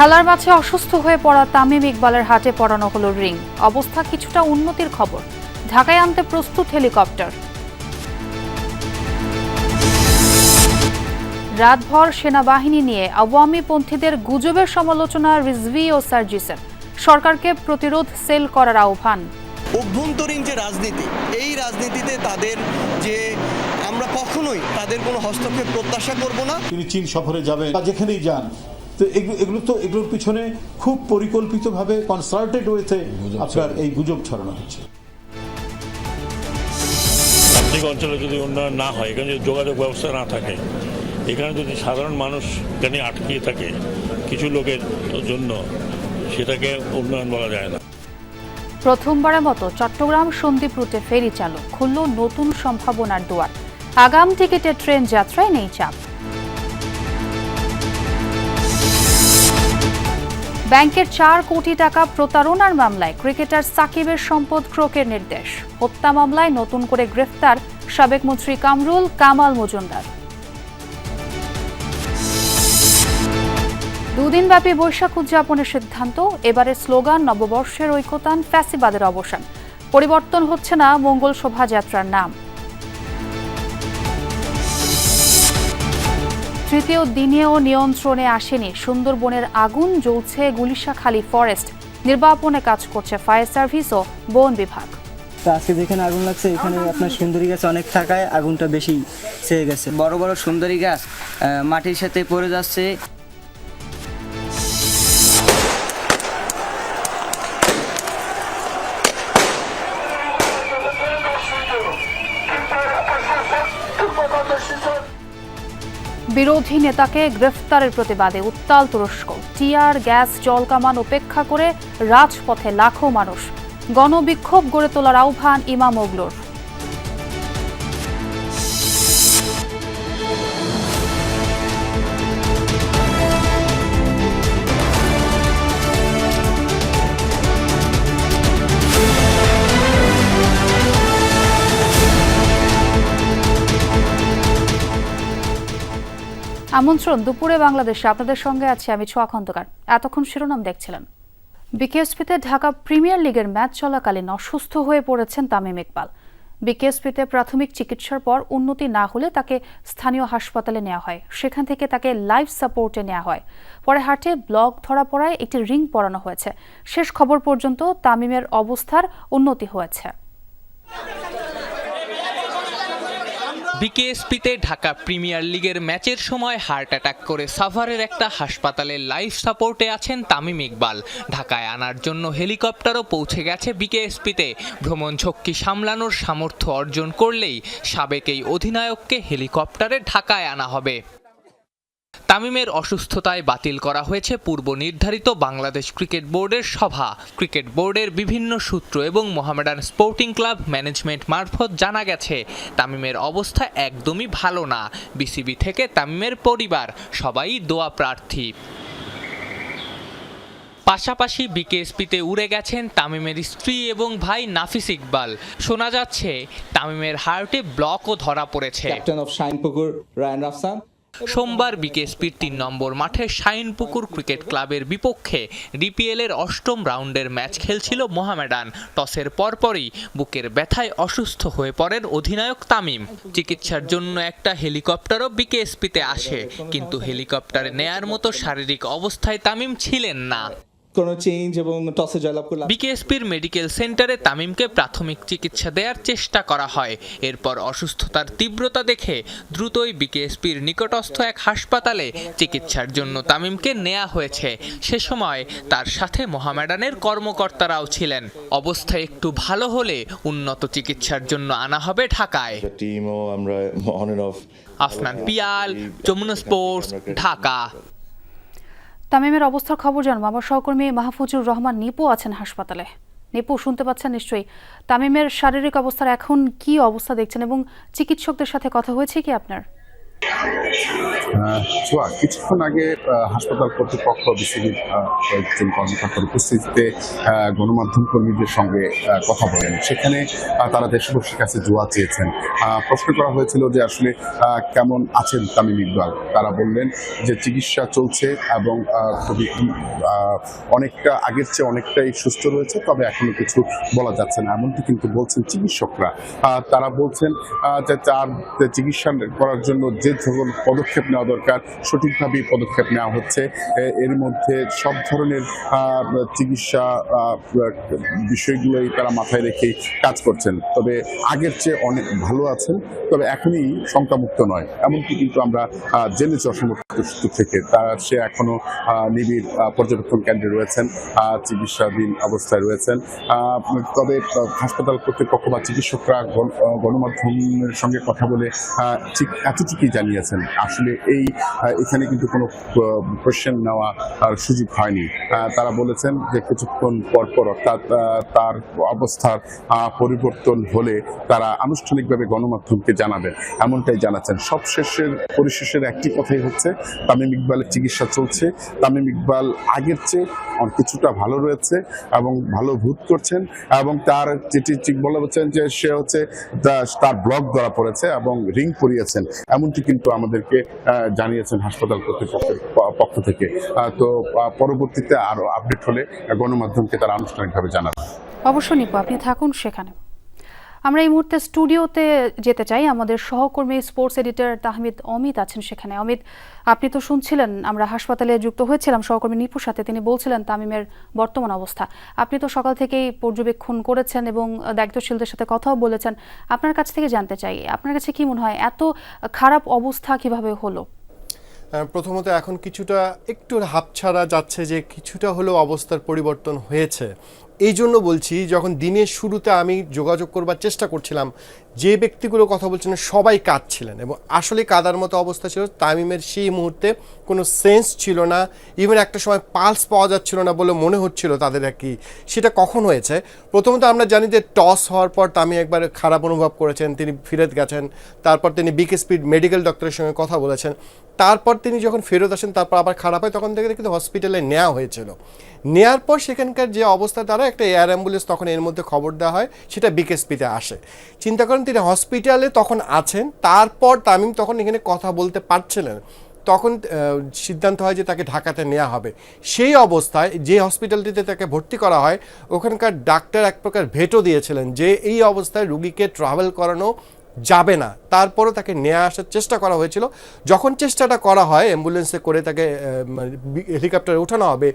খেলার মাঠে অসুস্থ হয়ে পড়া তামিম ইকবালের হাটে পড়ানো হলো রিং। অবস্থা কিছুটা উন্নতির খবর। ঢাকায় আনতে প্রস্তুত হেলিকপ্টার। রাতভর সেনাবাহিনী নিয়ে আওয়ামী পন্থীদের গুজবের সমালোচনা রিজভী ও সার্জিসের। সরকারকে প্রতিরোধ সেল করার আহ্বান। অভ্যন্তরীণ যে রাজনীতি, এই রাজনীতিতে তাদের যে আমরা কখনোই তাদের কোনো হস্তক্ষেপ প্রত্যাশা করব না। তিনি চীন সফরে যাবেন বা যেখানেই যান, তো এগুলোর পিছনে খুব পরিকল্পিতভাবে কনসার্টেড ওয়েতে আপনার এই গুজব ছড়ানো হচ্ছে। আর্থিক অঞ্চলে যদি উন্নয়ন না হয়, এখানে যদি যোগাযোগ ব্যবস্থা না থাকে, এখানে যদি সাধারণ মানুষ এখানে আটকিয়ে থাকে কিছু লোকের জন্য, সেটাকে উন্নয়ন বলা যায় না। প্রথমবারের মতো চট্টগ্রাম সন্দ্বীপ রুটে ফেরি চালু, খুলল নতুন সম্ভাবনার দুয়ার। আগাম টিকিটে ট্রেন যাত্রায় নেই চাপ। ব্যাংকের 4 কোটি টাকা প্রতারণার মামলায় ক্রিকেটার সাকিবের সম্পদ ক্রোকের নির্দেশ। হত্যা মামলায় নতুন করে গ্রেফতার সাবেক মন্ত্রী কামরুল কামাল মজুমদার। দুদিনব্যাপী বৈশাখ উদযাপনের সিদ্ধান্ত। এবারের স্লোগান নববর্ষের ঐকতান, ফ্যাসিবাদের অবসান। পরিবর্তন হচ্ছে না মঙ্গল শোভাযাত্রার নাম। তৃতীয় দিনেও নিয়ন্ত্রণে আসেনি সুন্দরবনের আগুন, জ্বলছে গুলিশাখালী ফরেস্ট। নির্বাপনে কাজ করছে ফায়ার সার্ভিস ও বন বিভাগ। আজকে যেখানে আগুন লাগছে এখানে আপনার সুন্দরী গাছ অনেক থাকায় আগুনটা বেশি ছেয়ে গেছে। বড় বড় সুন্দরী গাছ মাটির সাথে পড়ে যাচ্ছে। বিরোধী নেতাকে গ্রেফতারের প্রতিবাদে উত্তাল তুরস্ক। টিয়ার গ্যাস, জলকামান উপেক্ষা করে রাজপথে লাখো মানুষ। গণবিক্ষোভ গড়ে তোলার আহ্বান ইমামোগলোর। আমন্ত্রণ দুপুরে বাংলাদেশে, আপনাদের সঙ্গে আছি আমি ছোঁয়া খন্দকার। এতক্ষণ শিরোনাম দেখছিলেন। বিকেএসপিতে ঢাকা প্রিমিয়ার লিগের ম্যাচ চলাকালীন অসুস্থ হয়ে পড়েছেন তামিম ইকবাল। বিকেএসপিতে প্রাথমিক চিকিৎসার পর উন্নতি না হলে তাকে স্থানীয় হাসপাতালে নেওয়া হয়। সেখান থেকে তাকে লাইফ সাপোর্টে নেওয়া হয়। পরে হার্টে ব্লক ধরা পড়ায় একটি রিং পরানো হয়েছে। শেষ খবর পর্যন্ত তামিমের অবস্থার উন্নতি হয়েছে। বিকেএসপিতে ঢাকা প্রিমিয়ার লিগের ম্যাচের সময় হার্ট অ্যাটাক করে সাভারের একটা হাসপাতালে লাইফ সাপোর্টে আছেন তামিম ইকবাল। ঢাকায় আনার জন্য হেলিকপ্টারও পৌঁছে গেছে বিকেএসপিতে। ভ্রমণ ঝক্কি সামলানোর সামর্থ্য অর্জন করলেই সাবেক এই অধিনায়ককে হেলিকপ্টারে ঢাকায় আনা হবে। তামিমের অসুস্থতায় বাতিল করা হয়েছে পূর্ব নির্ধারিত বাংলাদেশ ক্রিকেট বোর্ডের সভা। ক্রিকেট বোর্ডের বিভিন্ন সূত্র এবং মোহামেডান স্পোর্টিং ক্লাব ম্যানেজমেন্ট মারফত জানা গেছে তামিমের অবস্থা একদমই ভালো না। বিসিবি থেকে তামিমের পরিবার সবাই দোয়া প্রার্থী। পাশাপাশি বিকেএসপিতে উড়ে গেছেন তামিমের স্ত্রী এবং ভাই নাফিস ইকবাল। শোনা যাচ্ছে তামিমের হার্টে ব্লকও ধরা পড়েছে। সোমবার বিকেএসপির 3 নম্বর মাঠে শাইনপুকুর ক্রিকেট ক্লাবের বিপক্ষে ডিপিএল এর 8ম রাউন্ডের ম্যাচ খেলছিল মোহামেডান। টসের পরপরই বুকের ব্যথায় অসুস্থ হয়ে পড়েন অধিনায়ক তামিম। চিকিৎসার জন্য একটা হেলিকপ্টারও বিকেএসপিতে আসে, কিন্তু হেলিকপ্টারে নেয়ার মতো শারীরিক অবস্থায় তামিম ছিলেন না। বিকেএসপির মেডিকেল সেন্টারে তামিমকে প্রাথমিক চিকিৎসা দেওয়ার চেষ্টা করা হয়। এরপর অসুস্থতার তীব্রতা দেখে দ্রুতই বিকেএসপির নিকটস্থ এক হাসপাতালে চিকিৎসার জন্য তামিমকে নেওয়া হয়েছে। সে সময় তার সাথে মোহামেডানের কর্মকর্তারাও ছিলেন। অবস্থা একটু ভালো হলে উন্নত চিকিৎসার জন্য আনা হবে ঢাকায়। আফনান পিয়াল, যমুনা স্পোর্টস, ঢাকা। তামিমের অবস্থার খবর জানবো। আমার সহকর্মী মাহফুজুর রহমান নিপু আছেন হাসপাতালে। নিপু, শুনতে পাচ্ছেন নিশ্চয়ই। তামিমের শারীরিক অবস্থার এখন কি অবস্থা দেখছেন এবং চিকিৎসকদের সাথে কথা হয়েছে কি আপনার? ছোঁয়া কিছুক্ষণ আগে হাসপাতাল কর্তৃপক্ষ বিসিবির কয়েকজন কর্মকর্তার উপস্থিতিতে গণমাধ্যম কর্মীদের সঙ্গে কথা বলেন। সেখানে তারা দেশবাসীর কাছে দোয়া চেয়েছেন। প্রশ্ন করা হয়েছিল যে আসলে কেমন আছেন তামিম ইকবাল। তারা বললেন যে চিকিৎসা চলছে এবং খুবই অনেকটা আগের চেয়ে অনেকটাই সুস্থ রয়েছে, তবে এখনো কিছু বলা যাচ্ছে না, এমনটি কিন্তু বলছেন চিকিৎসকরা। তারা বলছেন যে তার চিকিৎসা করার জন্য যে ধরনের পদক্ষেপ নেওয়া দরকার সঠিকভাবে পদক্ষেপ নেওয়া হচ্ছে। এর মধ্যে সব ধরনের চিকিৎসা বিষয়গুলোই তারা মাথায় রেখে কাজ করছেন, তবে আগের চেয়ে অনেক ভালো আছেন, তবে এখনই শঙ্কামুক্ত নয়, এমনকি কিন্তু আমরা জেনেছি অসমর্থিত সূত্র থেকে। সে এখনো নিবিড় পর্যবেক্ষণ কেন্দ্রে রয়েছেন, চিকিৎসাধীন অবস্থায় রয়েছেন। তবে হাসপাতাল কর্তৃপক্ষ বা চিকিৎসকরা গণমাধ্যমের সঙ্গে কথা বলে ঠিক এতটুকুই জানিয়েছেন, আসলে এখানে কিন্তু কোনো কোয়েশ্চেন নেওয়া সুযোগ হয়নি। তারা বলেছেন যে কিছুক্ষণ পর অর্থাৎ তার অবস্থার পরিবর্তন হলে তারা আনুষ্ঠানিকভাবে গণমাধ্যমকে জানাবেন, এমনটাই জানাচ্ছেন। পরিশেষের একটি কথাই হচ্ছে তামিম ইকবালের চিকিৎসা চলছে। তামিম ইকবাল আগের চেয়ে কিছুটা ভালো রয়েছে এবং ভালো বোধ করছেন, এবং তার যেটি বলা হচ্ছেন যে সে হচ্ছে তার ব্লক ধরা পড়েছে এবং রিং পরিয়েছেন, এমনটি কিন্তু আমাদেরকে জানিয়েছেন হাসপাতাল কর্তৃপক্ষের পক্ষ থেকে। তো পরবর্তীতে আরো আপডেট হলে গণমাধ্যমকে তারা আনুষ্ঠানিকভাবে জানাবে। অবশ্যই নিপু, আপনি থাকুন সেখানে। আমরা এই মুহূর্তে স্টুডিওতে যেতে চাই, আমাদের সহকর্মী স্পোর্টস এডিটর তাহমিদ অমিত আছেন সেখানে। অমিত, আপনি তো শুনছিলেন, আমরা হাসপাতালে যুক্ত হয়েছিলাম সহকর্মী নিপুর সাথে, তিনি বলছিলেন তামিমের বর্তমান অবস্থা। আপনি তো সকাল থেকেই পর্যবেক্ষণ করেছেন এবং দায়িত্বশীলদের সাথে কথাও বলেছেন। আপনার কাছ থেকে জানতে চাই, আপনার কাছে কি মনে হয় এত খারাপ অবস্থা কিভাবে হলো? প্রথমত এখন কিছুটা একটু হাঁপছাড়া যাচ্ছে যে কিছুটা হলেও অবস্থার পরিবর্তন হয়েছে। এই জন্য বলছি, যখন দিনের শুরুতে আমি যোগাযোগ করবার চেষ্টা করছিলাম, যে ব্যক্তিগুলো কথা বলছিলেন সবাই কাঁদছিলেন এবং আসলে কাদার মতো অবস্থা ছিল। তামিমের সেই মুহূর্তে কোনো সেন্স ছিল না, ইভেন একটা সময় পালস পাওয়া যাচ্ছিল না বলে মনে হচ্ছিল তাদের। কি সেটা কখন হয়েছে? প্রথমত আমরা জানি যে টস হওয়ার পর তামিম একবার খারাপ অনুভব করেছেন, তিনি ফেরত গেছেন। তারপর তিনি বিকে স্পিড মেডিকেল ডক্টরের সঙ্গে কথা বলেছেন। তারপর তিনি যখন ফেরত আসেন, তারপর আবার খারাপ হয়, তখন থেকে কিন্তু হসপিটালে নেওয়া হয়েছিল। নেওয়ার পর সেখানকার যে অবস্থা, তারা একটা এয়ার অ্যাম্বুলেন্স তখন এর মধ্যে খবর দেওয়া হয়, সেটা বিকেএসপিতে আসে। চিন্তা করেন তিনি হসপিটালে তখন আছেন, তারপর তামিম তখন এখানে কথা বলতে পারছিলেন, তখন সিদ্ধান্ত হয় যে তাকে ঢাকাতে নেওয়া হবে। সেই অবস্থায় যে হসপিটালটিতে তাকে ভর্তি করা হয়, ওখানকার ডাক্তার এক প্রকার ভেটো দিয়েছিলেন যে এই অবস্থায় রুগীকে ট্রাভেল করানো যাবে না। তারপরও তাকে নিয়ে আসার চেষ্টা করা হয়েছিল। যখন চেষ্টাটা করা হয় অ্যাম্বুলেন্সে করে তাকে হেলিকপ্টারে ওঠানো হবে,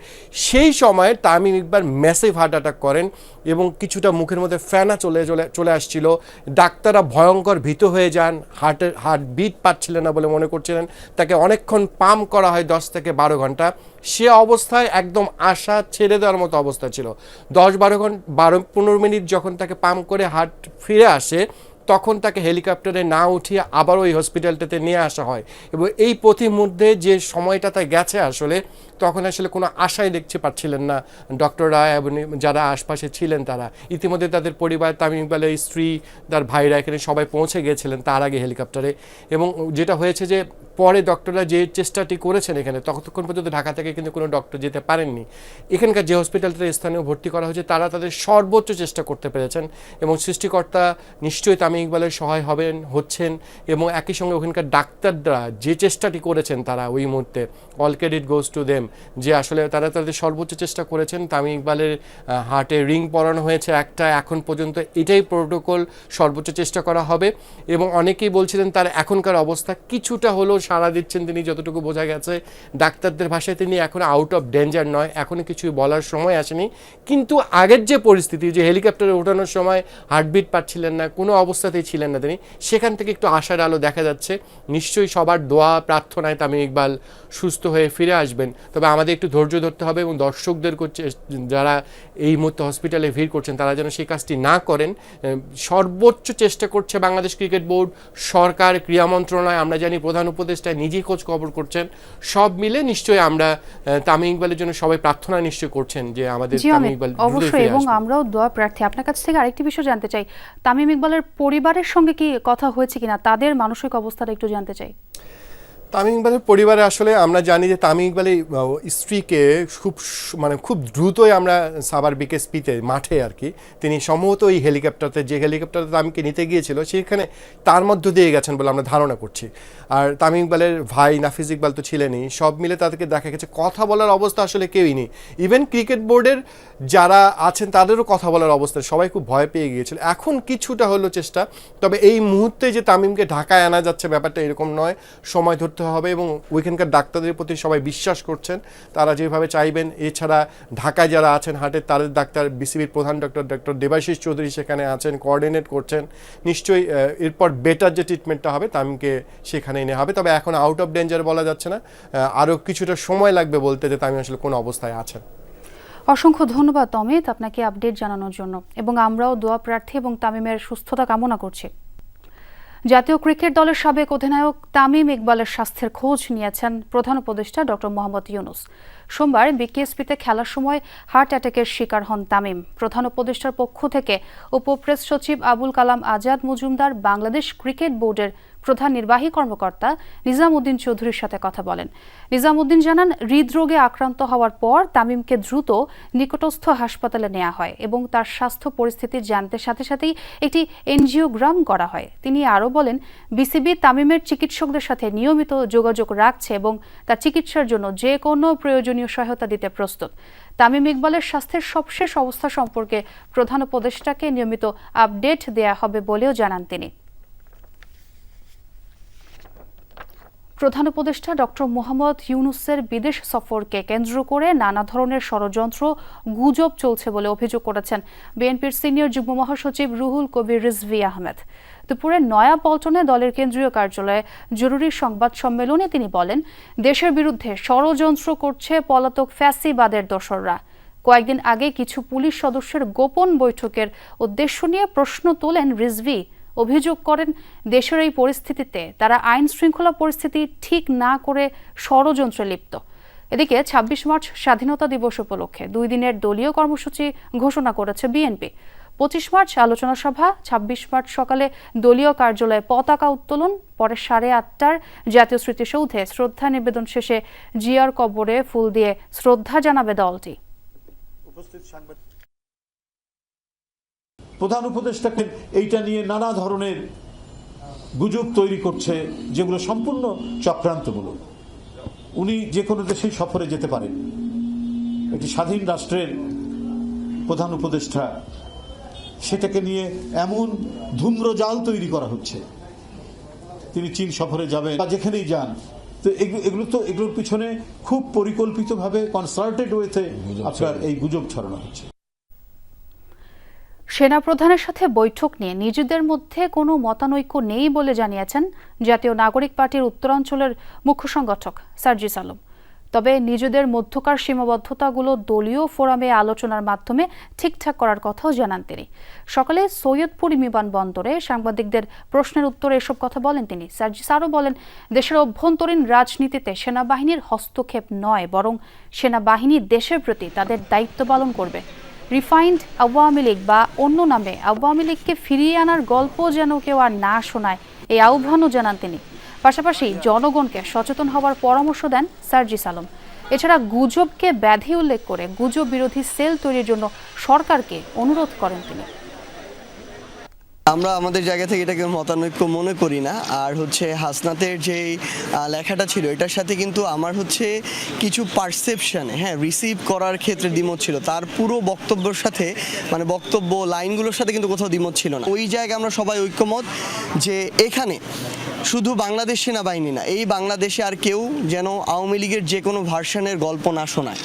সেই সময় Tamim Iqbal massive heart attack করেন এবং কিছুটা মুখের মধ্যে ফেনা চলে আসছিল। ডাক্তাররা ভয়ঙ্কর ভীত হয়ে যান, হার্ট বিট পাচ্ছিলেন না বলে মনে করছিলেন। তাকে অনেকক্ষণ পাম্প করা হয়, 10 থেকে 12 ঘন্টা। সে অবস্থায় একদম আশা ছেড়ে দেওয়ার মতো অবস্থা ছিল। 10-12 মিনিট যখন তাকে পাম্প করে হার্ট ফিরে আসে, তখন তাকে হেলিকপ্টারে না উঠিয়ে আবার ওই হসপিটালটাতে নিয়ে আসা হয়। এবং এই পথির মধ্যে যে সময়টাতে গেছে আসলে, তখন আসলে কোনো আশাই দেখতে পাচ্ছিলেন না ডক্টররা এবং যারা আশপাশে ছিলেন তারা। ইতিমধ্যে তাদের পরিবার, তামিম ইকবালের স্ত্রী, তার ভাইরা এখানে সবাই পৌঁছে গিয়েছিলেন তার আগে হেলিকপ্টারে। এবং যেটা হয়েছে যে পরে ডক্টররা যে চেষ্টাটি করেছেন এখানে, ততক্ষণ পর্যন্ত ঢাকা থেকে কিন্তু কোনো ডক্টর যেতে পারেননি। এখানকার যে হসপিটালটাতে স্থানীয় ভর্তি করা হয়েছে, তারা তাদের সর্বোচ্চ চেষ্টা করতে পেরেছেন এবং সৃষ্টিকর্তা নিশ্চয়ই তামিম ইকবালের সহায় হচ্ছেন। এবং একই সঙ্গে ওখানকার ডাক্তাররা যে চেষ্টাটি করেছেন, তারা ওই মুহূর্তে all credit goes to them, যে আসলে তারা তাদের সর্বোচ্চ চেষ্টা করেছেন। তামিম ইকবালের হার্টে রিং পরানো হয়েছে একটা, এখন পর্যন্ত এটাই প্রোটোকল, সর্বোচ্চ চেষ্টা করা হবে। এবং অনেকেই বলছিলেন তার এখনকার অবস্থা কিছুটা হলেও সাড়া দিচ্ছেন তিনি, যতটুকু বোঝা গেছে ডাক্তারদের ভাষায় তিনি এখন আউট অফ ডেঞ্জার নয়, এখনও কিছুই বলার সময় আসেনি। কিন্তু আগের যে পরিস্থিতি, যে হেলিকপ্টারে ওঠানোর সময় হার্টবিট পাচ্ছিলেন না, কোনো অবস্থাতেই ছিলেন না তিনি, সেখান থেকে একটু আশার আলো দেখা যাচ্ছে। নিশ্চয়ই সবার দোয়া প্রার্থনায় তামিম ইকবাল সুস্থ হয়ে ফিরে আসবেন। তবে আমাদের একটু ধৈর্য ধরতে হবে এবং দর্শকদের যারা এই মুহূর্তে হসপিটালে ভিড় করছেন, তারা যেন সেই কাজটি না করেন। সর্বোচ্চ চেষ্টা করছে বাংলাদেশ ক্রিকেট বোর্ড, সরকার, ক্রীড়া মন্ত্রণালয়, আমরা জানি প্রধান উপদেষ্টা নিজেই খোঁজ খবর করছেন। সব মিলে নিশ্চয়ই আমরা তামিম ইকবালের জন্য সবাই প্রার্থনা নিশ্চয় করছেন যে আমাদের তামিম ইকবাল অবশ্যই, এবং আমরাও দোয়া প্রার্থী। আপনার কাছ থেকে আরেকটি বিষয় জানতে চাই, তামিম ইকবালের পরিবারের সঙ্গে কি কথা হয়েছে কিনা, তাদের মানসিক অবস্থাটা একটু জানতে চাই। তামিম ইকবালের পরিবারে আসলে আমরা জানি যে তামিম ইকবালের স্ত্রীকে খুব দ্রুতই আমরা সাভার বিকেএসপিতে মাঠে আর কি তিনি সম্ভবত ওই হেলিকপ্টারতে যে হেলিকপ্টারতে তামিমকে নিতে গিয়েছিল সেখানে তার মধ্য দিয়ে গেছেন বলে আমরা ধারণা করছি। আর তামিম ইকবালের ভাই নাফিজ ইকবাল তো ছিলেনই, সব মিলে তাদেরকে দেখা গেছে কথা বলার অবস্থা আসলে কেউই নেই। ইভেন ক্রিকেট বোর্ডের যারা আছেন তাদেরও কথা বলার অবস্থা, সবাই খুব ভয় পেয়ে গিয়েছিল। এখন কিছুটা হলো চেষ্টা, তবে এই মুহূর্তে যে তামিমকে ঢাকায় আনা যাচ্ছে ব্যাপারটা এরকম নয়, সময় ধরতে হবে এবং ওইখানকার ডাক্তারদের প্রতি সবাই বিশ্বাস করছেন, তারা যেভাবে চাইবেন। এছাড়া ঢাকায় যারা আছেন হার্টের তাদের ডাক্তার বিসিবির প্রধান ডক্টর দেবাশিস চৌধুরী সেখানে আছেন, কোঅর্ডিনেট করছেন। নিশ্চয়ই এরপর বেটার যে ট্রিটমেন্টটা হবে তামিমকে সেখানে এনে হবে। তবে এখন আউট অফ ডেঞ্জার বলা যাচ্ছে না, আরও কিছুটা সময় লাগবে বলতে যে তামিম আসলে কোন অবস্থায় আছেন। অসংখ্য ধন্যবাদ অমিত আপনাকে আপডেট জানানোর জন্য, এবং আমরাও দোয়া প্রার্থী এবং তামিমের সুস্থতা কামনা করছি। জাতীয় ক্রিকেট দলের সাবেক অধিনায়ক তামিম ইকবালের স্বাস্থ্যের খোঁজ নিয়েছেন প্রধান উপদেষ্টা ডক্টর মোহাম্মদ ইউনুস। সোমবার বিকেএসপিতে খেলার সময় হার্ট অ্যাটাকের শিকার হন তামিম। প্রধান উপদেষ্টার পক্ষ থেকে উপপ্রেস সচিব আবুল কালাম আজাদ মজুমদার বাংলাদেশ ক্রিকেট বোর্ডের প্রধান নির্বাহী কর্মকর্তা নিজামউদ্দিন চৌধুরীর সাথে কথা বলেন। নিজামউদ্দিন জানান, হৃদরোগে আক্রান্ত হওয়ার পর তামিমকে দ্রুত নিকটস্থ হাসপাতালে নেওয়া হয় এবং তার স্বাস্থ্য পরিস্থিতি জানতে সাথে সাথেই একটি এনজিওগ্রাম করা হয়। তিনি আরও বলেন, বিসিবি তামিমের চিকিৎসকদের সাথে নিয়মিত যোগাযোগ রাখছে এবং তার চিকিৎসার জন্য যে কোনো প্রয়োজনীয় সহায়তা দিতে প্রস্তুত। তামিম ইকবালের স্বাস্থ্যের সবশেষ অবস্থা সম্পর্কে প্রধান উপদেষ্টাকে নিয়মিত আপডেট দেয়া হবে বলেও জানান তিনি। প্রধান উপদেষ্টা ডক্টর মোহাম্মদ ইউনুসের বিদেশ সফরকে কেন্দ্র করে নানা ধরনের ষড়যন্ত্র গুজব চলছে বলে অভিযোগ করেছেন বিএনপির সিনিয়র যুগ্ম মহাসচিব রুহুল কবির রিজভী আহমেদ। দুপুরে নয়াপল্টনে দলের কেন্দ্রীয় কার্যালয়ে জরুরি সংবাদ সম্মেলনে তিনি বলেন, দেশের বিরুদ্ধে ষড়যন্ত্র করছে পলাতক ফ্যাসিবাদের দোসররা। কয়েকদিন আগে কিছু পুলিশ সদস্যের গোপন বৈঠকের উদ্দেশ্য নিয়ে প্রশ্ন তোলেন রিজভী। অভিযোগ করেন, দেশের এই পরিস্থিতিতে তারা আইন শৃঙ্খলা পরিস্থিতি ঠিক না করে ষড়যন্ত্রে লিপ্ত। এদিকে ২৬ মার্চ স্বাধীনতা দিবস উপলক্ষে ২ দিনের দলীয় কর্মসূচি ঘোষণা করেছে বিএনপি। ২৫ মার্চ আলোচনা সভা, ২৬ মার্চ সকালে দলীয় কার্যালয়ে পতাকা উত্তোলন, পরে ৮:৩০টার জাতীয় স্মৃতিসৌধে শ্রদ্ধা নিবেদন শেষে জিয়ার কবরে ফুল দিয়ে শ্রদ্ধা জানাবে দলটি। প্রধান উপদেষ্টাকে এইটা নিয়ে নানা ধরনের গুজব তৈরি করছে, যেগুলো সম্পূর্ণ চক্রান্তমূলক। উনি যে কোনো দেশেই সফরে যেতে পারেন, একটি স্বাধীন রাষ্ট্রের প্রধান উপদেষ্টা, সেটাকে নিয়ে এমন ধূম্রজাল তৈরি করা হচ্ছে। তিনি চীন সফরে যাবেন বা যেখানেই যান, তো এগুলোর পিছনে খুব পরিকল্পিতভাবে কনসার্টেড ওয়েতে আপনার এই গুজব ছড়ানো হচ্ছে। সেনাপ্রধানের সাথে বৈঠক নিয়ে নিজেদের মধ্যে কোনো মতানৈক্য নেই বলে জানিয়েছেন জাতীয় নাগরিক পার্টির উত্তরাঞ্চলের মুখ্য সংগঠক সার্জিস আলম। তবে নিজেদের মধ্যকার সীমাবদ্ধতাগুলো দলীয় ফোরামে আলোচনার মাধ্যমে ঠিকঠাক করার কথাও জানান তিনি। সকালে সৈয়দপুর বিমানবন্দরে সাংবাদিকদের প্রশ্নের উত্তরে এসব কথা বলেন তিনি। সার্জিস আরও বলেন, দেশের অভ্যন্তরীণ রাজনীতিতে সেনাবাহিনীর হস্তক্ষেপ নয়, বরং সেনাবাহিনী দেশের প্রতি তাদের দায়িত্ব পালন করবে। রিফাইন্ড আওয়ামী লীগ বা অন্য নামে আওয়ামী লীগকে ফিরিয়ে আনার গল্প যেন কেউ আর না শোনায়, এই আহ্বানও জানান তিনি। পাশাপাশি জনগণকে সচেতন হওয়ার পরামর্শ দেন সার্জিস আলম। এছাড়া গুজবকে ব্যাধি উল্লেখ করে গুজব বিরোধী সেল তৈরির জন্য সরকারকে অনুরোধ করেন তিনি। আমরা আমাদের জায়গা থেকে এটাকে মতানৈক্য মনে করি না। আর হাসনাতের যে লেখাটা ছিল এটার সাথে কিন্তু আমার কিছু পারসেপশনে রিসিভ করার ক্ষেত্রে দ্বিমত ছিল, তার পুরো বক্তব্যের সাথে বক্তব্য লাইনগুলোর সাথে কিন্তু কোথাও দ্বিমত ছিল না। ওই জায়গায় আমরা সবাই ঐক্যমত যে এখানে শুধু বাংলাদেশ সেনাবাহিনী না, এই বাংলাদেশে আর কেউ যেন আওয়ামী লীগের যে কোনো ভার্সনের গল্প না শোনায়।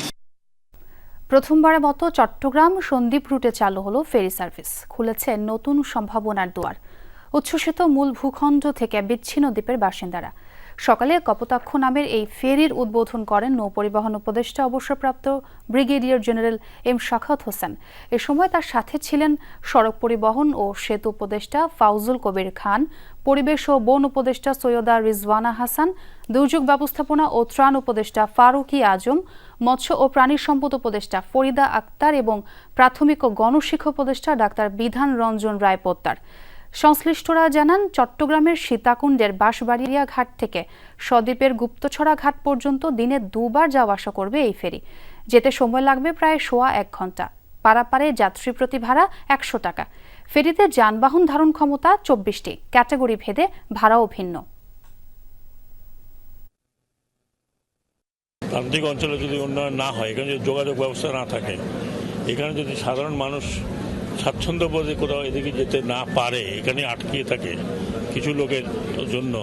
প্রথমবারের মতো চট্টগ্রাম সন্দ্বীপ রুটে চালু হলো ফেরি সার্ভিস। খুলেছে নতুন সম্ভাবনার দুয়ার। উচ্ছ্বসিত মূল ভূখণ্ড থেকে বিচ্ছিন্ন দ্বীপের বাসিন্দারা। সকালে কপোতাক্ষ নামের এই ফেরির উদ্বোধন করেন নৌপরিবহন উপদেষ্টা অবসরপ্রাপ্ত brigadier general M Sakhawat Hossain. এ সময় তার সাথে ছিলেন সড়ক পরিবহন ও সেতু উপদেষ্টা ফাউজুল কবির খান, পরিবেশ ও বন উপদেষ্টা সৈয়দা রিজওয়ানা হাসান, দুর্যোগ ব্যবস্থাপনা ও ত্রাণ উপদেষ্টা ফারুকি আজম, মৎস্য ও প্রাণী সম্পদ উপদেষ্টা ফরিদা আক্তার এবং প্রাথমিক ও গণশিক্ষা উপদেষ্টা ডাক্তার বিধান রঞ্জন রায় পোদ্দার। সংশ্লিষ্টরা জানান চট্টগ্রামের সীতাকুণ্ডের বাঁশবাড়িয়া ঘাট থেকে সদ্বীপের গুপ্তছড়া ঘাট পর্যন্ত দিনে 2 বার যাওয়া আসা করবে এই ফেরি। যেতে সময় লাগবে প্রায় 1.25 ঘন্টা। পারাপারে যাত্রী প্রতি ভাড়া 100 টাকা। ফেরিতে যানবাহন ধারণ ক্ষমতা 24টি, ক্যাটাগরি ভেদে ভাড়াও ভিন্ন। প্রান্তিক অঞ্চলে যদি উন্নয়ন না হয়, এখানে যদি যোগাযোগ ব্যবস্থা না থাকে, এখানে যদি সাধারণ মানুষ স্বাচ্ছন্দ্য বোধে কোথাও এদিকে যেতে না পারে, এখানে আটকিয়ে থাকে কিছু লোকের জন্য,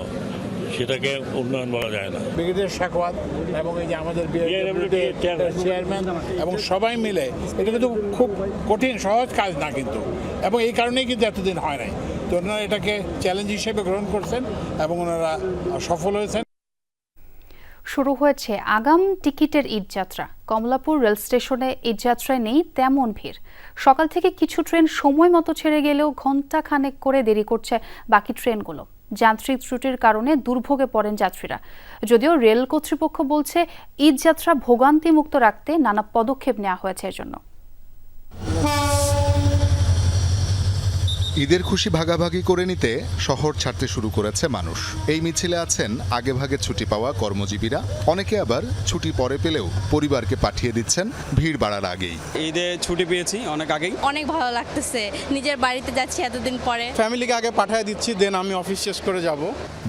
সেটাকে উন্নয়ন বলা যায় না। ব্রিগেডিয়ার শাকওয়াত এবং এই যে আমাদের চেয়ারম্যান এবং সবাই মিলে এটা কিন্তু খুব কঠিন সহজ কাজ না কিন্তু, এবং এই কারণেই কিন্তু এতদিন হয় নাই। তো ওনারা এটাকে চ্যালেঞ্জ হিসেবে গ্রহণ করছেন এবং ওনারা সফল হয়েছেন। শুরু হয়েছে আগাম টিকিটের ঈদযাত্রা। কমলাপুর রেল স্টেশনে ঈদযাত্রায় নেই তেমন ভিড়। সকাল থেকে কিছু ট্রেন সময় মতো ছেড়ে গেলেও ঘণ্টা খানেক করে দেরি করছে বাকি ট্রেনগুলো। যান্ত্রিক ত্রুটির কারণে দুর্ভোগে পড়েন যাত্রীরা। যদিও রেল কর্তৃপক্ষ বলছে ঈদযাত্রা ভোগান্তিমুক্ত রাখতে নানা পদক্ষেপ নেওয়া হয়েছে এজন্য। ঈদের খুশি ভাগাভাগি করে নিতে শহর ছাড়তে শুরু করেছে মানুষ। এই মিছিলে আছেন আগেভাগে ছুটি পাওয়া কর্মজীবীরা, অনেকে আবার ছুটি পরে পেলেও পরিবারকে পাঠিয়ে দিচ্ছেন ভিড় বাড়ার আগেই। ঈদে ছুটি পেয়েছি অনেক আগেই, অনেক ভালো লাগতেছে। নিজের বাড়িতে যাচ্ছি এতদিন পরে, ফ্যামিলিকে আগে পাঠিয়ে দিচ্ছি, দেন আমি অফিস শেষ করে যাব।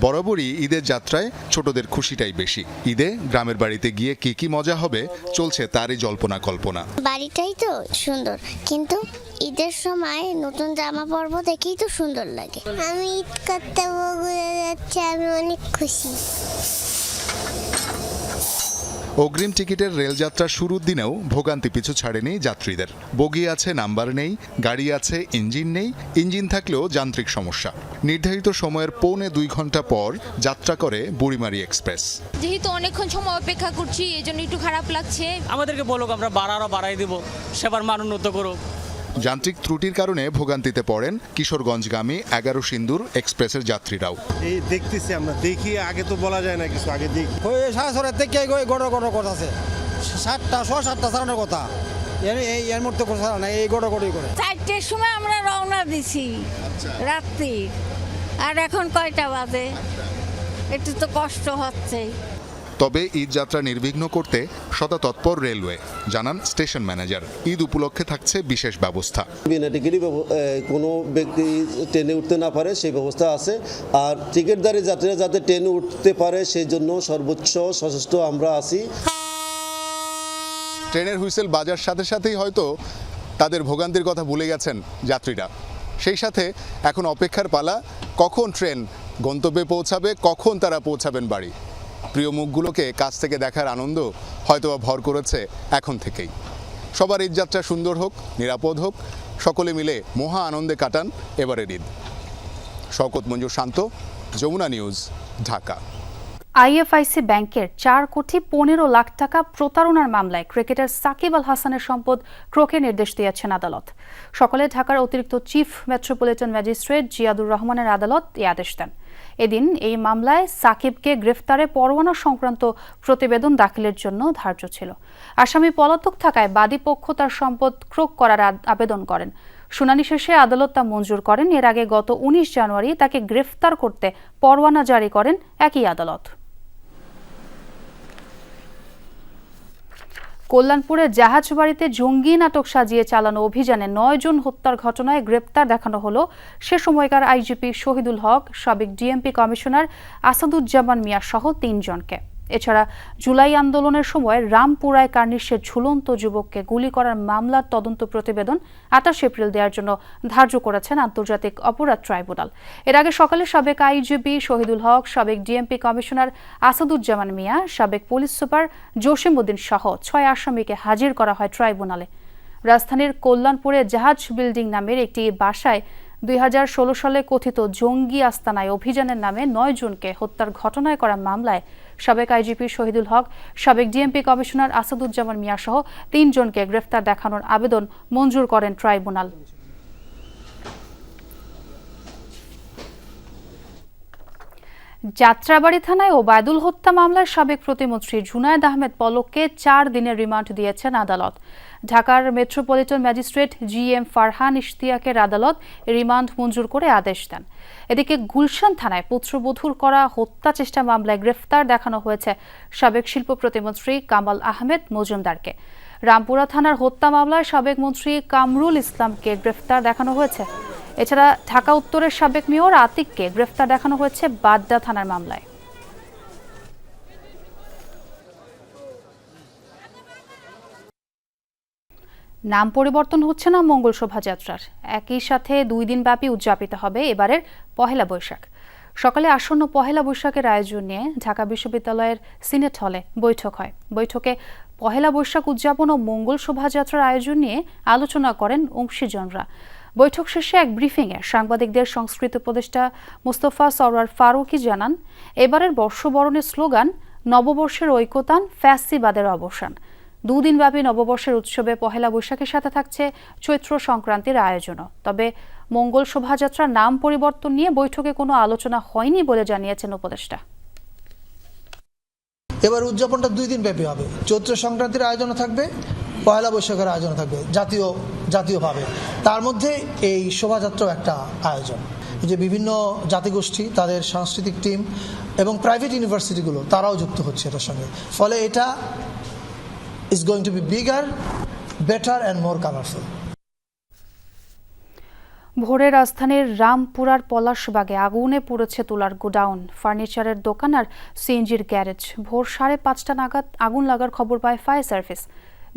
বরাবরই ঈদের যাত্রায় ছোটদের খুশিটাই বেশি। ঈদে গ্রামের বাড়িতে গিয়ে কি কি মজা হবে চলছে তারই জল্পনা কল্পনা। বাড়িটাই তো সুন্দর, কিন্তু ঈদের সময় নতুন জামা পরবো দেখেই তো সুন্দর লাগে। আমি ঈদ করতে বগুড়া যাচ্ছি, আমি অনেক খুশি। অগ্রিম টিকিটের রেলযাত্রা শুরুর দিনেও ভোগান্তি পিছু ছাড়েনি যাত্রীদের। বগি আছে, নাম্বার নেই, গাড়ি আছে, ইঞ্জিন নেই, ইঞ্জিন থাকলেও যান্ত্রিক সমস্যা। নির্ধারিত সময়ের 1.25 ঘন্টা পর যাত্রা করে বুড়িমারি এক্সপ্রেস। যেহেতু অনেকক্ষণ সময় অপেক্ষা করছি, এজন্য একটু খারাপ লাগছে। আমাদেরকে বলুক, আমরা বাড়াই দেব, সেবার মান উন্নত করুক। যান্ত্রিক ত্রুটির কারণে ভোগান্তিতে পড়েন কিশোরগঞ্জগামী 11 সিন্দুর এক্সপ্রেসের যাত্রীরাও। এই দেখতেছি আমরা, দেখি আগে তো বলা যায় না কিছু, আগে দেখি সাড়ে ছটার থেকে গড় কথা আছে, 7টা সাড়ানোর কথা, এর মধ্যে করে সারা না, এই গড়ি করে 4টের সময় আমরা রওনা দিছি রাত্রি, আর এখন কয়টা বাজে? একটু তো কষ্ট হচ্ছে। তবে ঈদ যাত্রা নির্বিঘ্ন করতে শততৎপর রেলওয়ে, জানান স্টেশন ম্যানেজার। ঈদ উপলক্ষে থাকছে বিশেষ ব্যবস্থা। বিনা টিকিটই কোনো ব্যক্তি ট্রেনে উঠতে না পারে সেই ব্যবস্থা আছে, আর টিকিটধারী যাত্রীরা যাতে ট্রেনে উঠতে পারে সেই জন্য সর্বোচ্চ সচেষ্ট আমরা আছি। ট্রেনের হুইসেল বাজার সাথে সাথেই হয়তো তাদের ভোগান্তির কথা ভুলে গেছেন যাত্রীরা। সেই সাথে এখন অপেক্ষার পালা, কখন ট্রেন গন্তব্যে পৌঁছাবে, কখন তারা পৌঁছাবেন বাড়ি। প্রিয় মুখগুলোকে কাছ থেকে দেখার আনন্দ হয়তোবা ভর করেছে এখন থেকেই। সবার ঈদযাত্রা সুন্দর হোক, নিরাপদ হোক, সকলে মিলে মহা আনন্দে কাটান এবারের ঈদ। শওকত মঞ্জুর শান্ত, যমুনা নিউজ, ঢাকা। আইএফআইসি ব্যাংকের 4 কোটি 15 লাখ টাকা প্রতারণার মামলায় ক্রিকেটার সাকিব আল হাসানের সম্পদ ক্রোকে নির্দেশ দিয়েছেন আদালত। সকালে ঢাকার অতিরিক্ত চিফ মেট্রোপলিটন ম্যাজিস্ট্রেট জিয়াদুর রহমানের আদালত এই আদেশ দেন। এদিন এই মামলায় সাকিবকে গ্রেফতারে পরোয়ানা সংক্রান্ত প্রতিবেদন দাখিলের জন্য ধার্য ছিল। আসামি পলাতক থাকায় বাদীপক্ষ তার সম্পদ ক্রোক করার আবেদন করেন। শুনানি শেষে আদালত তা মঞ্জুর করেন। এর আগে গত 19 জানুয়ারি তাকে গ্রেফতার করতে পরোয়ানা জারি করেন একই আদালত। কল্যাণপুরে জাহাজবাড়িতে জঙ্গি নাটক সাজিয়ে চালানো অভিযানে 9 জন হত্যার ঘটনায় গ্রেপ্তার দেখানো হলো সে সময়কার আইজিপি শহীদুল হক, সাবেক ডিএমপি কমিশনার আসাদুজ্জামান মিয়া সহ 3 জনকে। এছাড়া জুলাই আন্দোলনের সময় রামপুরায় কার্নিশের ঝুলন্ত যুবককে গুলি করার মামলার তদন্ত প্রতিবেদন 28 এপ্রিল দেওয়ার জন্য ধার্য করেছেন আন্তর্জাতিক অপরাধ ট্রাইব্যুনাল। এর আগে সকালে সাবেক আইজিপি শহীদুল হক, সাবেক ডিএমপি কমিশনার আসাদুজ্জামান মিয়া, সাবেক পুলিশ সুপার জসিম উদ্দিন সহ 6 আসামিকে হাজির করা হয় ট্রাইব্যুনালে। রাজধানীর কল্যাণপুরে জাহাজ বিল্ডিং নামের একটি বাসায় 2016 সালে কথিত জঙ্গি আস্তানায় অভিযানের নামে 9 জনকে হত্যার ঘটনায় করা মামলায় সাবেক আইজিপি শহীদুল হক, সাবেক ডিএমপি কমিশনার আসাদুজ্জামান মিয়া সহ 3 জনকে গ্রেফতার দেখানোর আবেদন মঞ্জুর করেন ট্রাইব্যুনাল। যাত্রাবাড়ী থানায় ওবায়দুল হত্যা মামলার সাবেক প্রতিমন্ত্রী জুনায়েদ আহমেদ পলককে 4 দিনের রিমান্ড দিয়েছেন আদালত। ঢাকার মেট্রোপলিটন ম্যাজিস্ট্রেট GM ফারহান ইশতিয়াকের আদালত রিমান্ড মঞ্জুর করে আদেশ দেন। এদিকে গুলশান থানায় পুত্রবধূর করা হত্যা চেষ্টা মামলায় গ্রেফতার দেখানো হয়েছে সাবেক শিল্প প্রতিমন্ত্রী কামাল আহমেদ মজুমদারকে। রামপুরা থানার হত্যা মামলায় সাবেক মন্ত্রী কামরুল ইসলামকে গ্রেফতার দেখানো হয়েছে। এছাড়া ঢাকা উত্তরের সাবেক মেয়র আতিককে গ্রেফতার দেখানো হয়েছে বাড্ডা থানার মামলায়। নাম পরিবর্তন হচ্ছে না মঙ্গল শোভাযাত্রার, একই সাথে 2 দিন ব্যাপী উদযাপিত হবে এবারের পহেলা বৈশাখ। সকালে আসন্ন পহেলা বৈশাখের আয়োজন নিয়ে ঢাকা বিশ্ববিদ্যালয়ের সিনেট হলে বৈঠক হয়। বৈঠকে পহেলা বৈশাখ উদযাপন ও মঙ্গল শোভাযাত্রার আয়োজন নিয়ে আলোচনা করেন অংশীজনরা। বৈঠক শেষে এক ব্রিফিংয়ে সাংবাদিকদের সংস্কৃতি উপদেষ্টা মোস্তফা সরওয়ার ফারুকী জানান, এবারের বর্ষবরণের স্লোগান নববর্ষের ঐকতান, ফ্যাসিবাদের অবসান। 2 দিন ব্যাপী নববর্ষের উৎসবে পহেলা বৈশাখের সাথে থাকছে চৈত্র সংক্রান্তির আয়োজনও। তবে মঙ্গল শোভাযাত্রার নাম পরিবর্তন নিয়ে বৈঠকে কোনো আলোচনা হয়নি বলে জানিয়েছেন উপদেষ্টা। এবার উদযাপনটা 2 দিন ব্যাপী হবে। চৈত্র সংক্রান্তির আয়োজন থাকবে, পয়লা বৈশাখের আয়োজন থাকবে জাতীয়ভাবে। তার মধ্যে এই শোভাযাত্রাও একটা আয়োজন। যে বিভিন্ন জাতিগোষ্ঠী, তাদের সাংস্কৃতিক টিম এবং প্রাইভেট ইউনিভার্সিটিগুলো তারাও যুক্ত হচ্ছে এটার সঙ্গে। ফলে এটা is going to be bigger, better and more colorful. ভোরে রাজধানীর রামপুরার পলাশবাগে আগুনে পুড়েছে তুলার গোডাউন, ফার্নিচারের দোকান আর সিএনজির গ্যারেজ। ভোর 5:30 নাগাদ আগুন লাগার খবর পায় ফায়ার সার্ভিস।